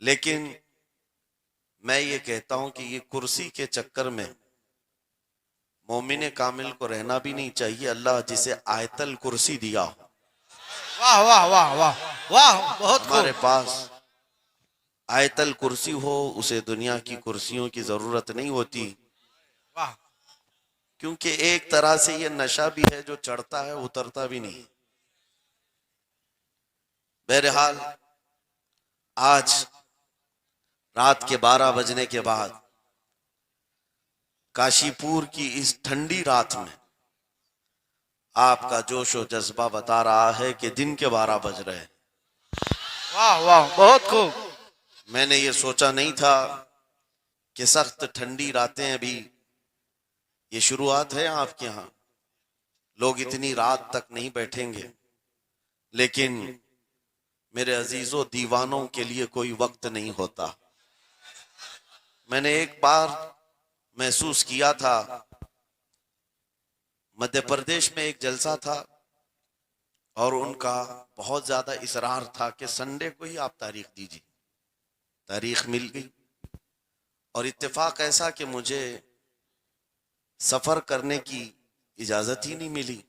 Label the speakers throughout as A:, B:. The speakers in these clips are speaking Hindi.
A: लेकिन मैं ये कहता हूं कि ये कुर्सी के चक्कर में मोमिन कामिल को रहना भी नहीं चाहिए। अल्लाह जिसे आयतल कुर्सी दिया हो,
B: वाह वाह वाह वाह वाह, बहुत
A: हमारे
B: खूब।
A: पास आयतल कुर्सी हो, उसे दुनिया की कुर्सियों की जरूरत नहीं होती।
B: वाह,
A: क्योंकि एक तरह से ये नशा भी है जो चढ़ता है उतरता भी नहीं। बहरहाल आज रात के 12 बजने के बाद काशीपुर की इस ठंडी रात में आपका जोश और जज्बा बता रहा है कि दिन के 12 बज रहे हैं।
B: वाह वाह, बहुत खूब।
A: मैंने ये सोचा नहीं था कि सख्त ठंडी रातें अभी ये शुरुआत है आपके यहाँ, लोग इतनी रात तक नहीं बैठेंगे। लेकिन मेरे अजीजों, दीवानों के लिए कोई वक्त नहीं होता। मैंने एक बार महसूस किया था, मध्य प्रदेश में एक जलसा था और उनका बहुत ज्यादा इसरार था कि संडे को ही आप तारीख दीजिए। तारीख मिल गई और इत्तेफाक ऐसा कि मुझे सफर करने की इजाजत ही नहीं मिली,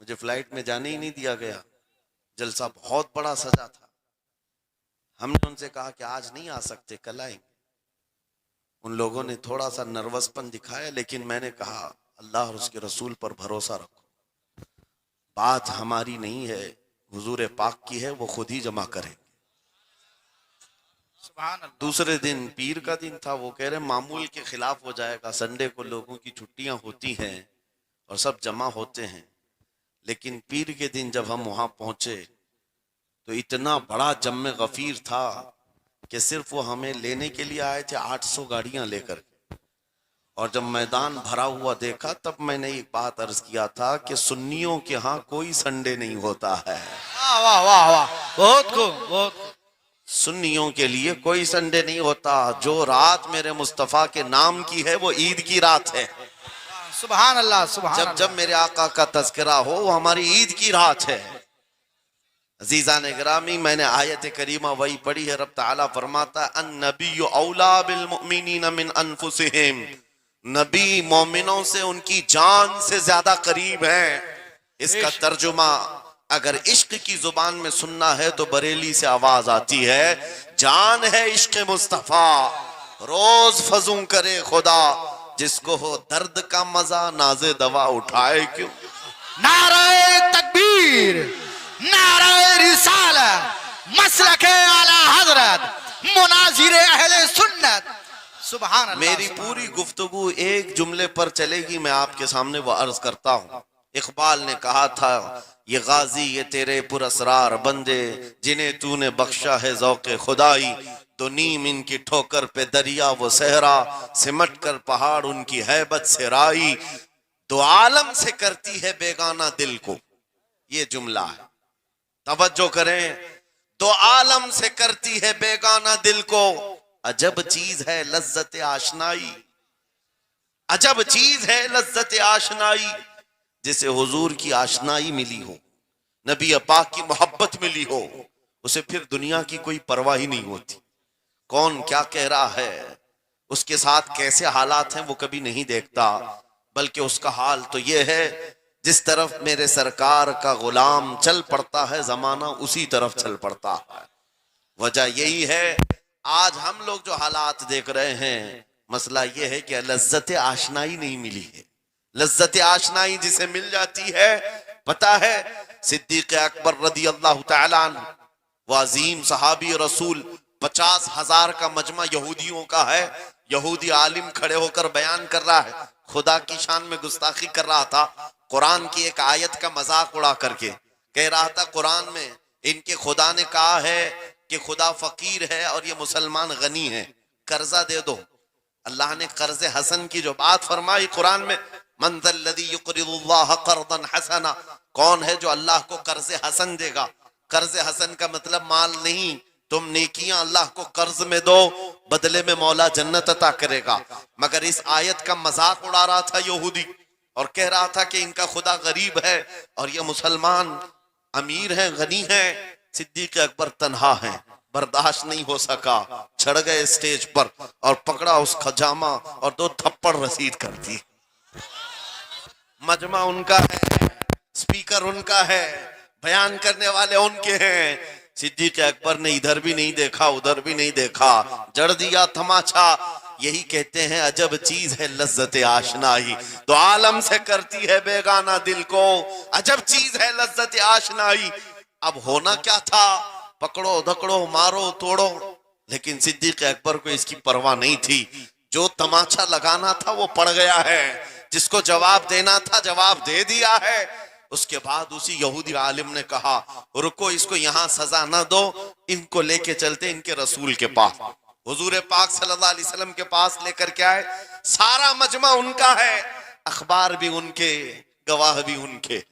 A: मुझे फ्लाइट में जाने ही नहीं दिया गया। जलसा बहुत बड़ा सजा था। हमने उनसे कहा कि आज नहीं आ सकते, कल आएंगे। उन लोगों ने थोड़ा सा नर्वसपन दिखाया, लेकिन मैंने कहा अल्लाह और उसके रसूल पर भरोसा रखो, बात हमारी नहीं है, हुजूर पाक की है, वो खुद ही जमा करेंगे।
B: सुभान अल्लाह।
A: दूसरे दिन पीर का दिन था। वो कह रहे मामूल के खिलाफ हो जाएगा, संडे को लोगों की छुट्टियां होती हैं और सब जमा होते हैं। लेकिन पीर के दिन जब हम वहां पहुंचे तो इतना बड़ा जम्मे गफीर था कि सिर्फ वो हमें लेने के लिए आए थे 800 गाड़ियां लेकर। और जब मैदान भरा हुआ देखा तब मैंने एक बात अर्ज किया था कि सुन्नियों के यहाँ कोई संडे नहीं होता है।
B: वाह वाह वाह वाह, बहुत खूब, बहुत खूब।
A: सुन्नियों के लिए कोई संडे नहीं होता। जो रात मेरे मुस्तफा के नाम की है वो ईद की रात है।
B: सुभान अल्लाह, सुभान
A: जब
B: अल्लाह।
A: जब मेरे आका का तज़किरा हो वो हमारी ईद की रात है। अजीजा ने गिरामी, मैंने आयत करीमा वही पढ़ी है। रब ताला फरमाता अन नबिय्यु औला बिल मुमिनीन मिन अनफुसिहिम, नबी मोमिनों से उनकी जान से ज्यादा करीब है। इसका तर्जुमा अगर इश्क की जुबान में सुनना है तो बरेली से आवाज आती है, जान है इश्क मुस्तफा, रोज फजूं करे खुदा, जिसको हो दर्द का मजा नाज़े दवा उठाए क्यों।
B: नारे तकबीर, नारे रिसालत, मसलके आला हजरत, मुनाजिर अहले सुन्नत। सुभान अल्लाह।
A: मेरी पूरी गुफ्तगू एक जुमले पर चलेगी, मैं आपके सामने वो अर्ज करता हूँ। इकबाल ने कहा था, ये गाजी ये तेरे पुरअसरार बंदे, जिन्हें तूने बख्शा है ज़ौक़े खुदाई, तो नीम इनकी ठोकर पे दरिया वो सहरा, सिमट कर पहाड़ उनकी हैबत से राई, दो आलम से करती है बेगाना दिल को। ये जुमला है, तवज्जो करें। दो आलम से करती है बेगाना दिल को, अजब चीज है लज्जत आशनाई, अजब चीज है लज्जत आशनाई, जिसे हुजूर की आशनाई मिली हो, नबी पाक की मोहब्बत मिली हो, उसे फिर दुनिया की कोई परवाह ही नहीं होती। कौन क्या कह रहा है, उसके साथ कैसे हालात हैं वो कभी नहीं देखता, बल्कि उसका हाल तो ये है, जिस तरफ मेरे सरकार का गुलाम चल पड़ता है जमाना उसी तरफ चल पड़ता है। वजह यही है आज हम लोग जो हालात देख रहे हैं, मसला यह है कि लज्जत आशनाई नहीं मिली है। लज्जत आशनाई जिसे मिल जाती है, पता है सिद्दीक अकबर रदी अल्लाह तआला अन्हु, वो अजीम सहाबी रसूल, 50,000 का मजमा यहूदियों का है। यहूदी आलिम खड़े होकर बयान कर रहा है, खुदा की शान में गुस्ताखी कर रहा था। कुरान की एक आयत का मजाक उड़ा करके कह रहा था, कुरान में इनके खुदा ने कहा है कि खुदा फकीर है और ये मुसलमान गनी है, कर्जा दे दो। अल्लाह ने कर्ज हसन की जो बात फरमाई कुरान में, मन ज़ल्लज़ी युक़रिदुल्लाह क़र्ज़न हसना, कौन है जो अल्लाह को कर्ज हसन देगा। कर्ज हसन का मतलब माल नहीं, तुम नेकियां अल्लाह को कर्ज में दो, बदले में मौला जन्नत अता करेगा। मगर इस आयत का मजाक उड़ा रहा था यहूदी और कह रहा था कि इनका खुदा गरीब है और ये मुसलमान अमीर हैं, गनी हैं, सिद्दीक अकबर तन्हा हैं। बर्दाश्त नहीं हो सका, चढ़ गए स्टेज पर और पकड़ा उस खजामा और 2 थप्पड़ रसीद कर दी। मजमा उनका है, स्पीकर उनका है, बयान करने वाले उनके हैं। सिद्दीक अकबर ने इधर भी नहीं देखा, उधर भी नहीं देखा, जड़ दिया तमाचा। यही कहते हैं अजब चीज है लज्जत आशनाई, तो आलम से करती है बेगाना दिल को। अजब चीज है लज्जत आशनाई। अब होना क्या था, पकड़ो धकड़ो मारो तोड़ो, लेकिन सिद्दीक अकबर को इसकी परवाह नहीं थी। जो तमाचा लगाना था वो पड़ गया है, जिसको जवाब देना था जवाब दे दिया है। उसके बाद उसी यहूदी आलिम ने कहा रुको, इसको यहां सजा ना दो, इनको लेके चलते इनके रसूल के पास। हुजूर पाक सल्लल्लाहु अलैहि वसल्लम के पास लेकर के आए। सारा मजमा उनका है, अखबार भी उनके, गवाह भी उनके।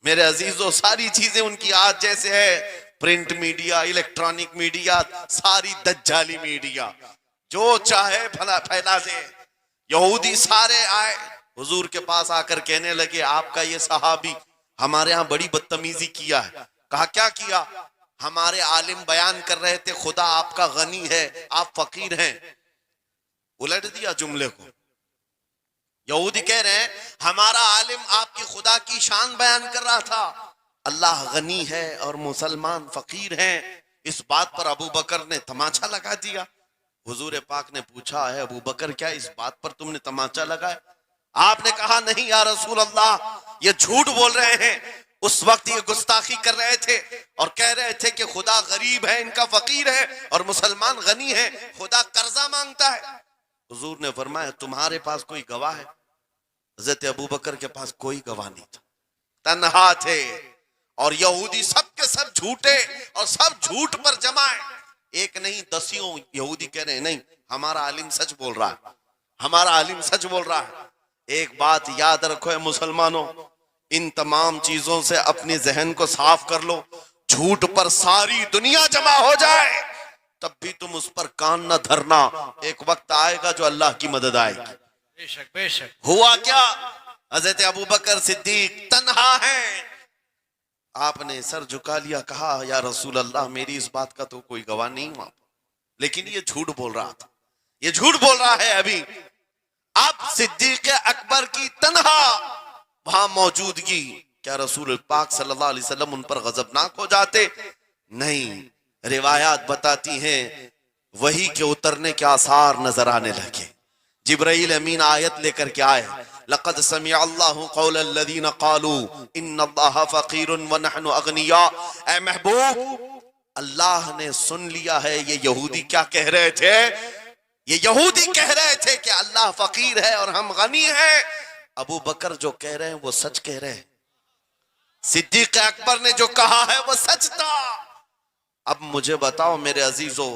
A: मेरे अजीजों, सारी चीजें उनकी आज जैसे है, प्रिंट मीडिया, इलेक्ट्रॉनिक मीडिया, सारी दज्जाली मीडिया, जो चाहे फैला दे। यहूदी सारे आए हुजूर के पास आकर कहने लगे आपका ये सहाबी हमारे यहाँ बड़ी बदतमीजी किया है। कहा क्या किया? हमारे आलिम बयान कर रहे थे खुदा आपका गनी है, आप फकीर हैं। उलट दिया जुमले को। यहूदी कह रहे हैं हमारा आलिम आपकी खुदा की शान बयान कर रहा था, अल्लाह गनी है और मुसलमान फकीर हैं। इस बात पर अबू बकर ने तमाचा लगा दिया। हुजूर पाक ने पूछा है अबू बकर क्या इस बात पर तुमने तमाचा लगाया? आपने कहा नहीं या रसूल अल्लाह, ये झूठ बोल रहे हैं। उस वक्त ये गुस्ताखी कर रहे थे और कह रहे थे कि खुदा गरीब है, इनका फकीर है, और मुसलमान गनी है, खुदा कर्जा मांगता है। हुजूर ने फरमाया तुम्हारे पास कोई गवाह है? हज़रत अबू बकर के पास कोई गवाह नहीं था, तन्हा थे। और यहूदी सब के सब झूठे और सब झूठ पर जमाए। एक नहीं दसियों यहूदी कह रहे हैं नहीं हमारा आलिम सच बोल रहा है, हमारा आलिम सच बोल रहा है। एक बात याद रखो मुसलमानों, इन तमाम चीजों से अपने जहन को साफ कर लो। झूठ पर सारी दुनिया जमा हो जाए तब भी तुम उस पर कान न धरना, एक वक्त आएगा जो अल्लाह की मदद आएगी।
B: बेशक बेशक।
A: हुआ क्या? हज़रत अबू बकर सिद्दीक तन्हा हैं। आपने सर झुका लिया, कहा या रसूल अल्लाह मेरी इस बात का तो कोई गवाह नहीं हुआ, लेकिन ये झूठ बोल रहा था, ये झूठ बोल रहा है। अभी अब सिद्दीक अकबर की तन्हा वहां मौजूदगी, क्या रसूल पाक सल्लल्लाहु अलैहि वसल्लम उन पर गजबनाक हो जाते? नहीं, रिवायात बताती हैं वही के उतरने के आसार नजर आने लगे। जिब्राइल अमीन आयत लेकर के आए, लक़द समिअ अल्लाहु क़ौलल लज़ीना क़ालू इन्नल्लाहा फ़क़ीरुन व नहनु अग़निया। ऐ महबूब, अल्लाह ने सुन लिया है ये यहूदी क्या कह रहे थे। ये यहूदी कह रहे थे कि अल्लाह फकीर है और हम गनी हैं। अबू बकर जो कह रहे हैं वो सच कह रहे हैं, सिद्दीक अकबर ने जो कहा है वो सच था। अब मुझे बताओ मेरे अजीजों,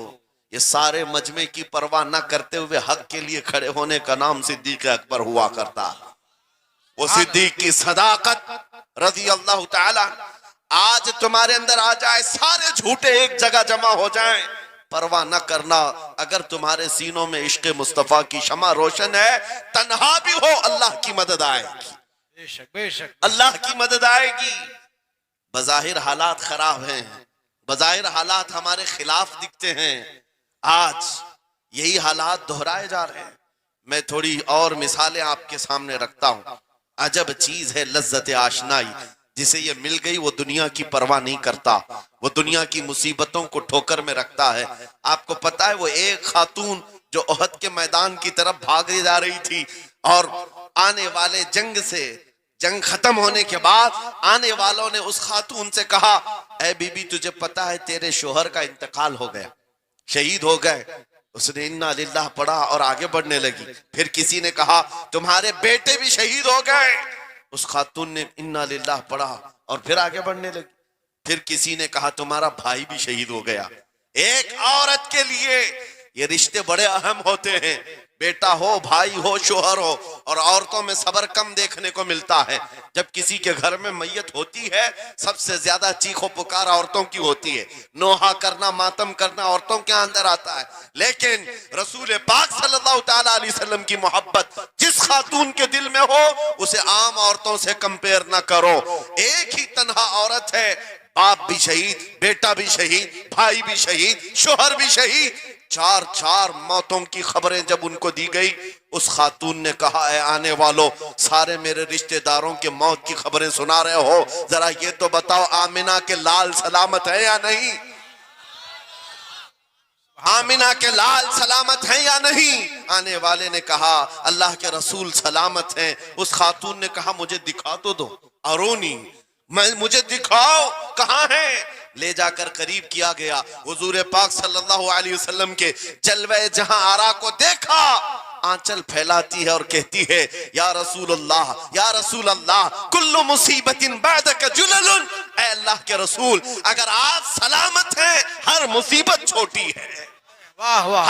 A: ये सारे मजमे की परवाह न करते हुए हक के लिए खड़े होने का नाम सिद्दीक अकबर हुआ करता। वो सिद्दीक की सदाकत रज़ी अल्लाह ताला आज तुम्हारे अंदर आ जाए, सारे झूठे एक जगह जमा हो जाएं, परवाह न करना। अगर तुम्हारे सीनों में इश्क़ मुस्तफा की शमा रोशन है, तन्हा भी हो अल्लाह की मदद आएगी,
B: बेशक बेशक,
A: अल्लाह की मदद आएगी। बज़ाहिर हालात खराब हैं, बज़ाहिर हालात हमारे खिलाफ दिखते हैं, आज यही हालात दोहराए जा रहे हैं। मैं थोड़ी और मिसालें आपके सामने रखता हूं। अजब चीज है लज्जत आशनाई, जिसे ये मिल गई वो दुनिया की परवाह नहीं करता, वो दुनिया की मुसीबतों को ठोकर में रखता है। आपको पता है वो एक खातून जो ओहद के मैदान की तरफ भागे जा रही थी और आने वाले जंग से, जंग खत्म होने के बाद आने वालों ने उस खातून से कहा ऐ बीबी तुझे पता है तेरे शोहर का इंतकाल हो गया, शहीद हो गए। उसने इन्ना लिल्लाह पढ़ा और आगे बढ़ने लगी। फिर किसी ने कहा तुम्हारे बेटे भी शहीद हो गए। उस खातून ने इन्ना लिल्लाह पढ़ा और फिर आगे बढ़ने लगी। फिर किसी ने कहा तुम्हारा भाई भी शहीद हो गया। एक औरत के लिए ये रिश्ते बड़े अहम होते हैं, बेटा हो, भाई हो, शोहर हो। और औरतों में सब्र कम देखने को मिलता है। जब किसी के घर में मैयत होती है सबसे ज्यादा चीखो पुकार औरतों की होती है, नोहा करना, मातम करना औरतों के अंदर आता है। लेकिन रसूल पाक सल्लल्लाहु ताला अलैहि वसल्लम की मोहब्बत जिस खातून के दिल में हो उसे आम औरतों से कंपेयर ना करो। एक ही तन्हा औरत है, बाप भी शहीद, बेटा भी शहीद, भाई भी शहीद, शोहर भी शहीद। चार चार मौतों की खबरें जब उनको दी गई, उस खातून ने कहा, है आने वालों, सारे मेरे रिश्तेदारों के मौत की खबरें सुना रहे हो, जरा ये तो बताओ आमिना के लाल सलामत है या नहीं? आमिना के लाल सलामत हैं या नहीं? आने वाले ने कहा, अल्लाह के रसूल सलामत हैं। उस खातून ने कहा, मुझे दिखा तो दो, अरोनी, मुझे दिखाओ कहां है। ले जाकर करीब किया गया, हुजूर पाक सल्लल्लाहु अलैहि वसल्लम के जलवे जहां आरा को देखा, आंचल फैलाती है और कहती है, या रसूल अल्लाह, या रसूल अल्लाह, कुल्लु मुसीबतिन बादक जुललुन। ऐ अल्लाह के रसूल, अगर आप सलामत हैं, हर मुसीबत छोटी है।
B: वाह वाह।